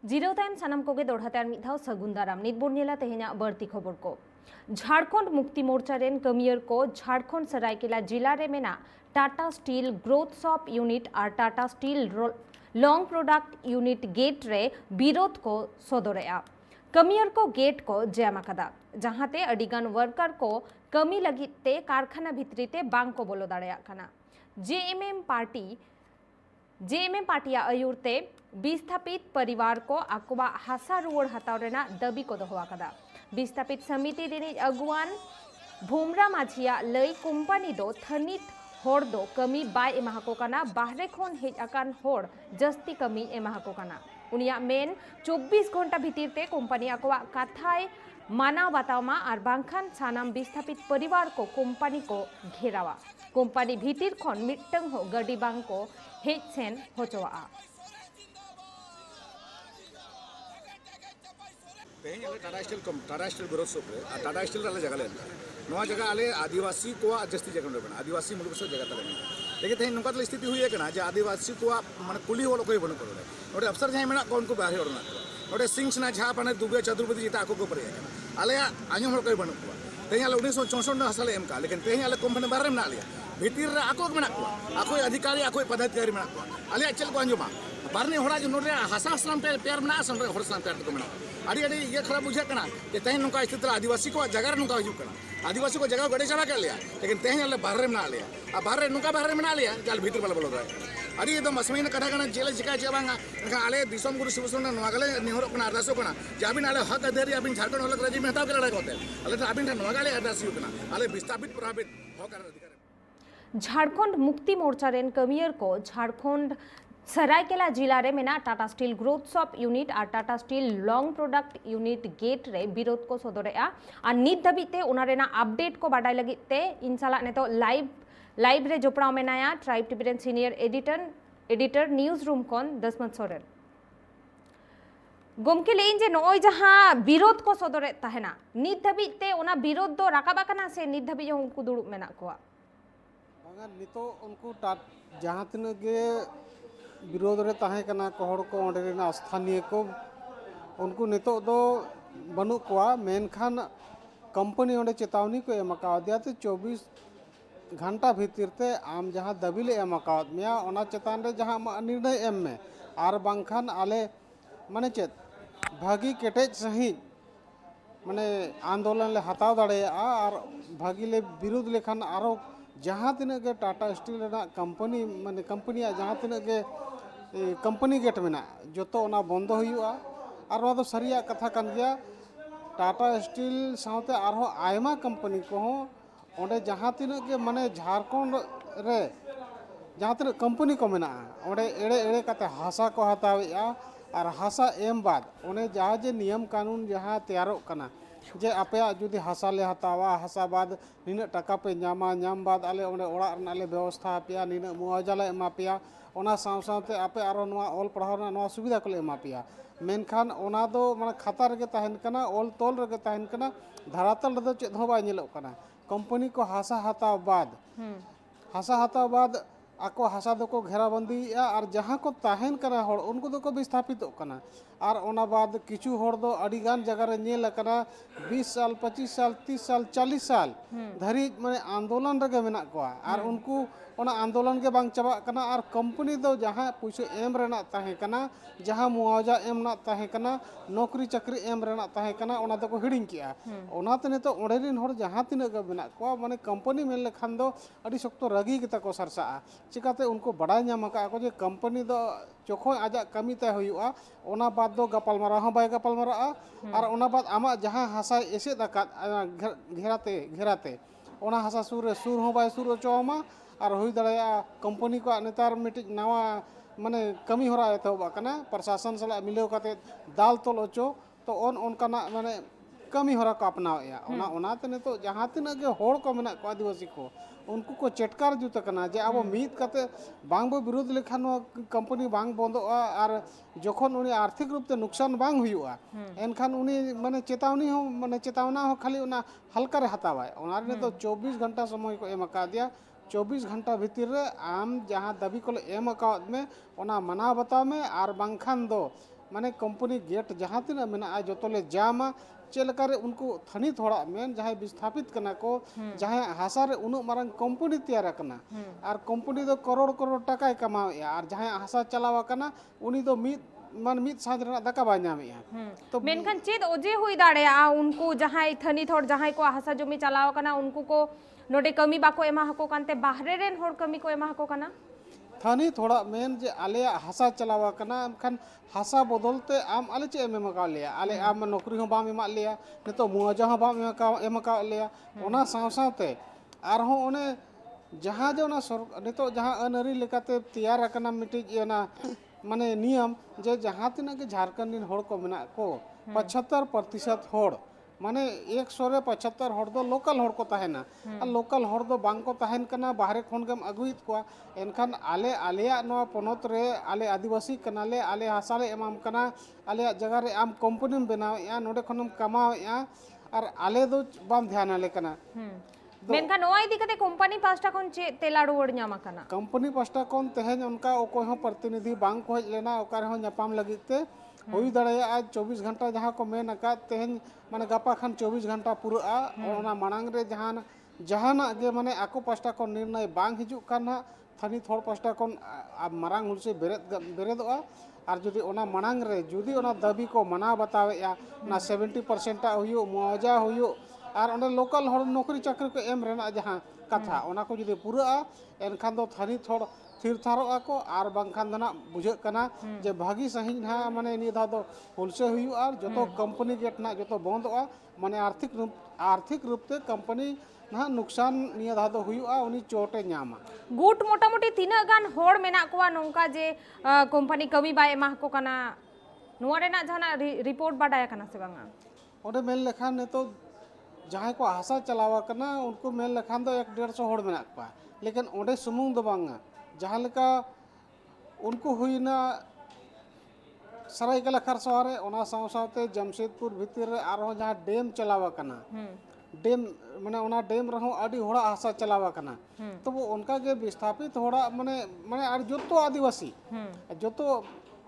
जिराव तायम सानाम Koge दोढ़ाते are मिद धाव सगुन दाराम नित बोर नेला तेहेᱧᱟᱜ बाड़ती खबर को झारखंड मुक्ति मोर्चा रेन कमियर को झारखंड सरायकेला जिला रे मेना Tata steel growth shop unit और Tata steel long product unit gate रे विरोध को सदरेआ कमियर को गेट को जैम आकादा जहाते अडिगान वर्कर को कमी लगिते कारखाना भितरीते बांग को बोलो दाड़ेया काना जेएमएम पार्टिया अयुरते विस्थापित परिवार को आकुबा हासा रुआड़ हताव रेना दाबी को दोहो आकादा विस्थापित समिति रिनिज अगुवान भुमरा माझिया लई कंपनी दो थनित होड़ दो कमी बाय एमाहाको काना बाहरे खन हेज आकान होड़ जस्ती कमी एमाहाको काना उनिया मेन 24 घंटा भितिरते कंपनी आकुवा काथाय माना बातावमा आर बांखान सानाम विस्थापित परिवार को कंपनी को घेरावा कंपनी भितिर खन मिट्टंग हो गडी बांग को हेज सेन होचोआ Tata steel growth shop Tata steel जगह जगह आले आदिवासी को जस्ती जगह आदिवासी मुलुक से जगह तले लेकिन तेज नौका स्थिति हुई है आदिवासी को मान कुली हल कोई बनू नोटे अफसर जहाँ मेना को उनको बाहर नोटे सिंग्स ना जहाँ पाने दुबे चतुर्पति जिता को पड़े आले आजम कोई बनू तेज 1964 हसा एम का लेकिन तेज आले कंपनी बाहर में लिया भितर आको मेना आको अधिकारी आको पदाधिकारी मेना आले चल को आजमा बारने हड़ा जो नोटे हसा सलाम प्यार में हर सलाम प्यार को मेना ये खराब बुझे तेज नौका स्थिति आदिवासी को जगह नौका हजूक आदिवासी को जगह गड़े चढ़ा कर लिया लेकिन तेज आले बाहर में लिया बाहर नौका बाहर में लिया जाल भीतर बाले बोलो अड़ी एकदम असमयन कथा जेल चिका चे बांगा आले दिसम गुरु शिवसेना नवागले निहर अरदासो जाबिन आले हक अधिकारी आबिन झारखंड हलक राजी में हताव के लड़ाई होते आले आबिन नवागले अरदास आले विस्थापित प्रभावित हक अधिकारी झारखंड मुक्ति मोर्चा रेन कमियर को झारखंड सरायकेला जिला रे मेना Tata steel growth shop unit और Tata steel long product unit gate रे विरोध को सदरेआ और नित धाबीते उना रेना अपडेट को बाडाय लगिते इन साला नेतो लाइव रे जोपड़ाव मेनाया ट्राइब टीवी रेन सीनियर एडिटर न्यूज रूम कौन दसमंत सोरेन गोमके लेइन जे नोय जहां विरोध को सदरे तहना नित धाबीते उना विरोध दो राकाबाकना से नित धाबी जो उनको दुड़ुब मेना कोआ बांगा नितो उनको जहां तिना गे विरोध रे ताहे कना कोहड़ को ओंडे रेना स्थानीय को उनको नितो दो बनु कोआ मेनखान कंपनी ओंडे चेतावनी को एम दिया 24 घंटा भितर आम जहाँ दाबीले एम मेया ओना चेतान रे जहाँ निर्णय एम में आर बांखान आले माने चेत भागी केटेज सही माने आंदोलन ले हताव दाड़े और भागी ले विरोध लेखान आरो जहाँ तीन के टाटा स्टील कंपनी माने कंपनी जहाँ तीन के कंपनी गेट में जो तो बंद हुआ और सारिया कथा कान गया टाटा स्टील साथे आरो आयमा कंपनी को ओंडे जहाँ तीन के माने झारखंड रे जहाँ तीन कंपनी को मेना ओंडे एड़े एड़े कते हासा को हतावेआ और हासा एम बाद ओने जहाँ जे नियम कानून जहाँ तैयारोग कना जे आपे जुदी हासा ले हतावा हासा बाद नीना टाका पे नाम बाद आले ओंडे ओड़ा रनाले व्यवस्था पेया नीना मुआवजा ले एमा पेया ओना साथे आपे आरो नवा ऑल पढ़ाव ना सुविधा को ले एमा पेया मेनखान ओना दो माने खाता रगे तहन कना ऑल तोल रगे तहन कना धरातल रे चेद हो बाय नेलो कना कंपनी को हासा हताव बाद आको हासा दो को घेराबंदी और जहाँ को तहन कना होड़ उनको दो को विस्थापित कना और ओना बाद किचु होड़ दो अड़ीगान जगह रे नेल कना 20 साल 25 साल 30 साल 40 साल धरी माने आंदोलन रगे मेना को और उनको ओना आंदोलन के बांग चबा कना और कंपनी दो जहाँ पैसा एम रेना ताहे कना जहाँ मुआवजा एम ना ताहे कना नौकरी चाकरी एम रेना ताहे कना ओना दो को हिडिंग किया ओना तने तो ओडे रिन होड़ जहाँ तीन के मेना को माने कंपनी मेन लेखान दो अड़ी शक्तो रगी गता को सरसा चिकाते उनको बड़ाई नाम का को जे कंपनी दो चोखो आजा कमी तय हुआ ओना बाद दो गपालमारा हो बाय गपालमारा और ओना बाद आमा जहाँ हासा एसे दका घेराते ओना हासा सुर हो बाय सुर चोमा और हुई दड़ाया कंपनी को नेतार मिट नवा माने कमी होरा एतोबा कना प्रशासन सला मिलेव काते दाल तोल ओचो तो ओनकाना माने कमी होरा को अपनाया ओना तने तो जहाँ तीन के होड़ को मेना को आदिवासी को उनको को चटकार जुत कना जे अब मीत काते बांग बो विरोध लेखान कंपनी बांग बंदोआ और जखन उनी आर्थिक रूप से नुकसान बांग हुआ एनखान उनी माने चेतावना हो खाली उना हल्का रे हतावाय ओना रे तो 24 घंटा समय को एम का दिया 24 घंटा भितर रे आम जहाँ दाबी को एम में ओना मना बताव में और बांखान दो माने कंपनी गेट जहाँ तीना मेना जोतोले जामा चेलकारे उनको थनित होड़ा मेन जहाँ विस्थापित करना को जहाँ हासारे उन्नत मारंग कंपनी तैयार करना और कंपनी दो करोड़ करोड़ टका कमावेया और जहाँ हासा चलावा करना उन्हीं दो मीत साँझ रना दका बाय नामेया तो मेनखान चेद ओजे हुई दाड़े उनको जहाँ थनित होड़ जहाँ को हासा जमी चलावा करना उनको को नोडे कमी बाको एमा हको कानते बाहरे रेन होड़ कमी को एमा हको काना थानी थोड़ा मेन जे आले हासा चलावा कना खान हासा बदलते आम आले चे एम एमका लिया आले आम नौकरी हो बाम एमा लिया नितो मुआवजा हो बाम एमका लिया ओना साव सावते आरहों ओने जहाँ जो ना नितो जहाँ अनअरी लेकाते तैयार करना मिटिज ना माने नियम जे जहाँ तिना के झारखंड दिन होड़ को मेना को 75% होड़ माने 175 होड़ दो लोकल होड़ को ताहेना और लोकल होड़ दो बांग को ताहेन कना बाहरे खोन गम अगुइत को एनखान आले आलेया नो पनोत रे आले आदिवासी कनाले आले हासाले एमाम कना आले जगह रे आम कंपनी में बनाव या नोडे खनम कमाव या और आले दो बाम ध्यान आले कना मेनखान नोआ इदी कते कंपनी पास्टा कोन चे तेला रुवड़ ᱧᱟᱢ कना कंपनी पास्टा कोन तेहेन उनका ओको हो प्रतिनिधि बांग को हज लेना ओकार हो ᱧᱟᱯᱟᱢ लगिते हुई दाड़े आज 24 घंटा जहाँ को मेन अका तेहेन माने गपा खान 24 घंटा पूरा ओना मांग रे जहाना गे माने आको पास्टा को निर्णय बांग हिजु काना थानी थोड़ पास्टा को मारांग हुलसे बेरेदोआ और जुदी ओना मांग रे जुदी ओना दाबी को मना बतावेया ना 70% हुयो मुआवजा हुयो और ओने लोकल हर नौकरी चाकरी को एम रेना जहाँ कथा ओना को जुदी पूरा एनखान दो थानी थोड़ थिर थारोआ को और बांखान दना बुझे कना जे भागी सही ना माने नि धा दो होलसे हुयो और जतो कंपनी गेट ना जतो बंदोआ माने आर्थिक रूप से कंपनी ना नुकसान निया धा दो हुयो उनी चोटे न्यामा गुट मोटामोटी तीना गान होड़ मेना कोआ नोंका जे कंपनी कमी बाय एमा को कना नुआ रेना जहाना रिपोर्ट बाडाया कना से बांगा ओडे मेल लेखान ने तो जहाँ को हासा चलावा करना उनको मेल लेखान दो 150 होड़ मेना पा लेकिन ओडे सुमुंग दो बांगा जहाँ लेका उनको हुई ना सरायकेला खरसवारे ओना साव सावते जमशेदपुर भीतर रे आरो जहाँ डैम चलावा कना डैम माने ओना डैम रहो अडी होड़ा हासा चलावा कना तो वो उनका के विस्थापित होड़ा माने आर जोतो आदिवासी जोतो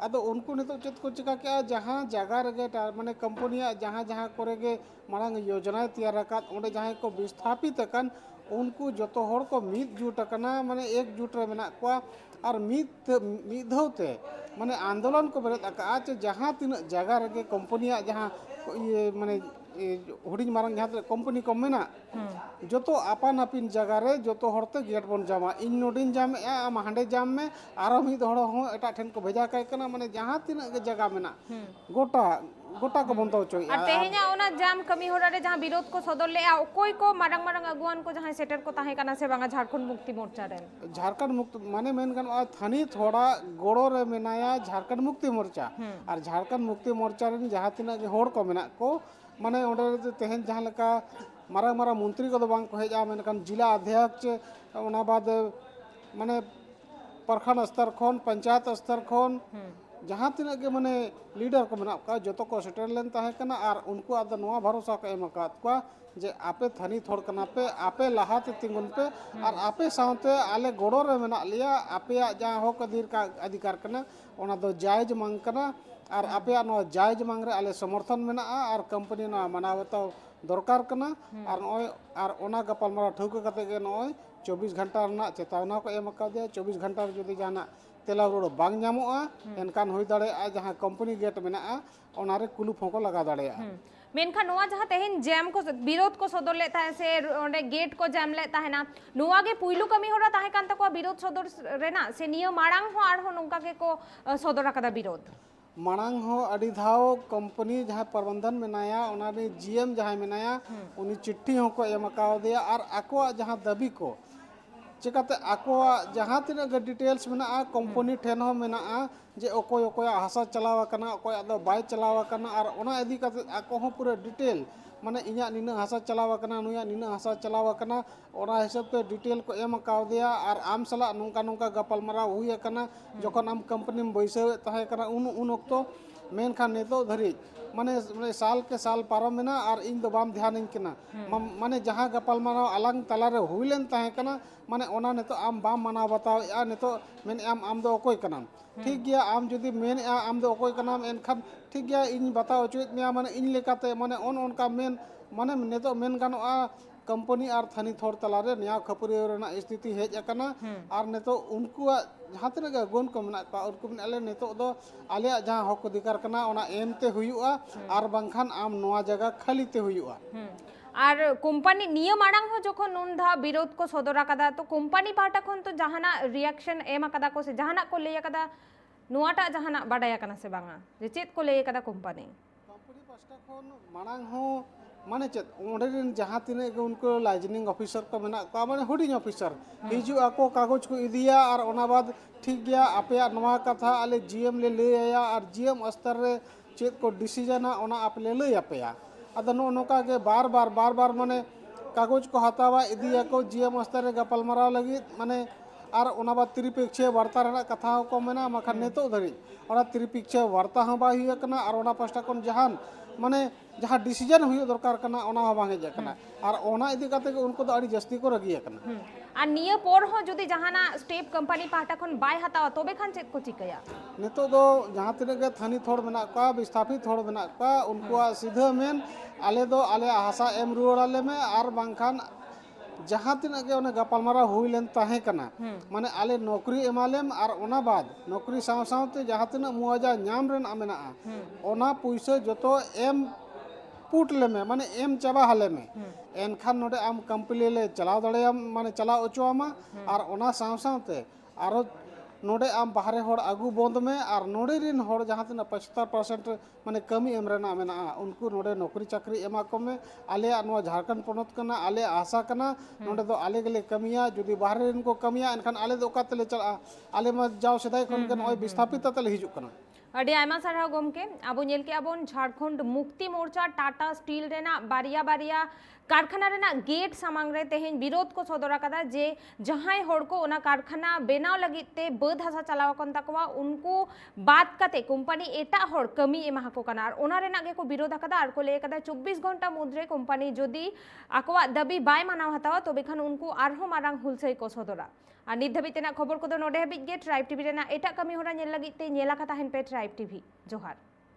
अदो उनको नितो चेत को चिका के जहाँ जगह रे माने कंपनिया जहाँ जहाँ करे गे मांग योजना तैयार रकात ओंडे जहाँ को विस्थापित कन उनको जोतो होड़ को मीत जुट कना माने एक जुट रे मेना को और मीत धौते माने आंदोलन को बेरत अका जहाँ तीन जगह रे कंपनिया जहाँ ये माने हुडिंग मारंग जहाँ कंपनी को मेना जोतो आपान आपिन जगह रे जोतो होड़ते गेट बन जामा इन नोडिन जाम आम हांडे जाम में आरो मिद होड़ हो एटा ठेन को भेजा काय कना माने जहाँ तीन जगह मेना गोटा को बंदो चोई और तेहेना ओना जाम कमी होड़ा रे जहाँ विरोध को सदर ले कोई को मारंग मारंग अगुवान को जहाँ सेटर को ताहे कना से बांगा झारखंड मुक्ति मोर्चा रे झारखंड मुक्त माने मेन गन थानी थोड़ा गोड़ो रे मेनाया झारखंड मुक्ति मोर्चा और झारखंड मुक्ति मोर्चा रे जहाँ तीना के होड़ को मेना को माने ओडे तेहेन जहाँ लेका मारा मारा मंत्री को बांग को हेजा मेनकान जिला अध्यक्ष ओना बाद माने प्रखंड स्तर खोन पंचायत स्तर खोन जहाँ तीना के माने लीडर को मेना का जतो को सेटल लेन ताहे कना और उनको आद नोआ भरोसा को एम का जे आपे थानी थोड़ कना पे आपे लाहाते तिंगुन पे और आपे सावते आले गोड़ो रे मेना लिया आपे जहाँ हक अधिकार कना ओना दो जायज मांग कना और आपे नो जायज मांग रे आले समर्थन मेना और कंपनी ना मनावता दरकार कना और नय और ओना गपालमारा ठौक कते गे नय 24 घंटा रना चेतावना को एम का दिया 24 घंटा जुदी जाना तेला रोड बांग ᱧᱟᱢᱚᱜᱼᱟ एनकान हुई दाड़ेया जहाँ कंपनी गेट मेना ओनारे कुलुप होको लगा दाड़ेया मेनखान नोआ जहाँ तेहेन जैम को विरोध को सदर ले ताहे से ओंडे गेट को जैम ले ताहे ना नोआ गे पुइलु कमी होड़ा ताहे कान तको विरोध सदर रेना से निय मारांग हो आर हो नोंका के को सदर आकदा विरोध मांग हो अड़ी धाव कंपनी जहाँ प्रबंधन मेनाया ओनारे जीएम जहाँ मेनाया उनी चिट्ठी हो को एम का दिया और आको जहाँ दबी को चिकाते आको जहाँ तीना गे डिटेल्स मेना कंपनी ठेन हो मेना जे ओकोय ओकोय हासा चलावा कना ओकोय आदो बाय चलावा कना और ओना इदी काते आको हो पूरा डिटेल माने इया निना हासा चलावा कना नुया निना हासा चलावा कना ओना हिसाब ते डिटेल को एम का दिया और आम सला नोंका नोंका गपालमारा हुई कना जखन आम कंपनी में बैसे ताहे कना उन ओक्तो मेनखान नितो धरी माने साल के साल पारमेना और इन दो बाम ध्यान कना माने जहाँ गपालमाराव आलांग तलारे हुईलेन ताहे कना माने ओना नितो आम बाम मानाव बताओ या नितो मेन आम दो अकोय कना ठीक गया आम जुदी मेन आम दो अकोय कना एनखान ठीक गया इन बताओ चुत मिया माने इन लेकाते माने उनका मेन माने नितो मेन गानोआ कंपनी और थानी थोड़ तलारे नया खपरी रेना स्थिति हेज अकना और नितो उनकुआ जहाँ तक गुण को मेना उनको अले नितो दो आले जहाँ हक अधिकार कना ओना एमते हुयुआ और बांखान आम नोआ जगह खालीते हुयुआ और कोम्पानी नियम आड़ांग हो जोखन उन धा विरोध को सदरा कदा तो कोम्पानी पाटा खन तो जहाना रिएक्शन एम कदा को से जहाना को ले कदा नुआटा जहाना बाडाया कना से बांगा जे चेत को ले कदा कोम्पानी पास्टा खन मांग हो माने चेत ओंडेन जहाँ तिने उनको लाइजनिंग ऑफिसर को मेना को माने हुडिंग ऑफिसर हिजु आको कागज को इदिया और ओना बाद ठीक गया आपया नवा कथा आले जीएम ले आया और जीएम स्तर रे चेत को डिसीजन ओना आप ले आपया अदो नोका के बार बार माने कागज को हतावा इदिया को जीएम स्तर रे गपालमाराव लगी माने और ओना बाद त्रिपक्षीय वार्ता रना कथा को मेना मखा नेतो धरी ओना त्रिपक्षीय वार्ता हं बा हुई कना और ओना पास्टा कोन जहान माने जहाँ डिसीजन हुई दरकार कना ओना हं बांगे जकना और ओना इदी काते उनको तो अड़ी जस्ती को रगी कना आ निया पोर हो जुदी जहाना स्टेप कंपनी पाटा खन बाय हतावा तोबे खान चेत को चिकया नितो दो जहाँ तिने के थानी थोड़ मेना का विस्थापित थोड़ मेना का उनको सीधा मेन आले दो आले हासा एम रुआर आले में और बांखान जहाँ तीन के उन्हें गपालमारा हुई लेन ताहे कना माने आले नौकरी एमालेम और ओना बाद नौकरी साव सावते जहाँ तीन मुआवजा नाम रेन आमेना ओना पैसा जतो एम पुट ले में माने एम चाबा हाले में एनखान नोडे आम कंपनी ले चलाव दड़ेयाम माने चलाव ओचोआमा और ओना साव सावते आरो नोडे आम बाहरे होड़ आगू बंद में और नोडे रिन होड़ जहाँ तीन 75% माने कमी एम रेना मेना उनको नोडे नौकरी चाकरी एमा को में आले नवा झारखंड पोनत कना आले आशा कना नोडे दो आले गले कमिया जुदी बाहरे रिन को कमिया एनखान आले दो ओकातले चला आले मा जाओ सदाय खन के नय विस्थापित तले हिजु कना अडी आयमा सारा गोमके आबो नेल के आबोन झारखंड मुक्ति मोर्चा टाटा स्टील रेना बारिया कारखाना रेना गेट सामांग रे तेहेन विरोध को सदरा कदा जे जहां होड़ को ओना कारखाना बेनाव लगित ते बद हसा चलाव कन तकवा उनको बात कते कंपनी एटा होड़ कमी एमा को कना और ओना रेना गे को विरोध कदा और को ले कदा 24 घंटा मुद्रे कंपनी जदी आकवा दबी बाय मानाव हतावा तो बेखान उनको आरहो मारांग हुलसई को सदरा और नित धाबितेना खबर को नोडे हाबिज गे ट्राइब टीवी रेना एटा कमी होरा नेल लगित ते नेला कथा हेन पे ट्राइब टीवी जोहार।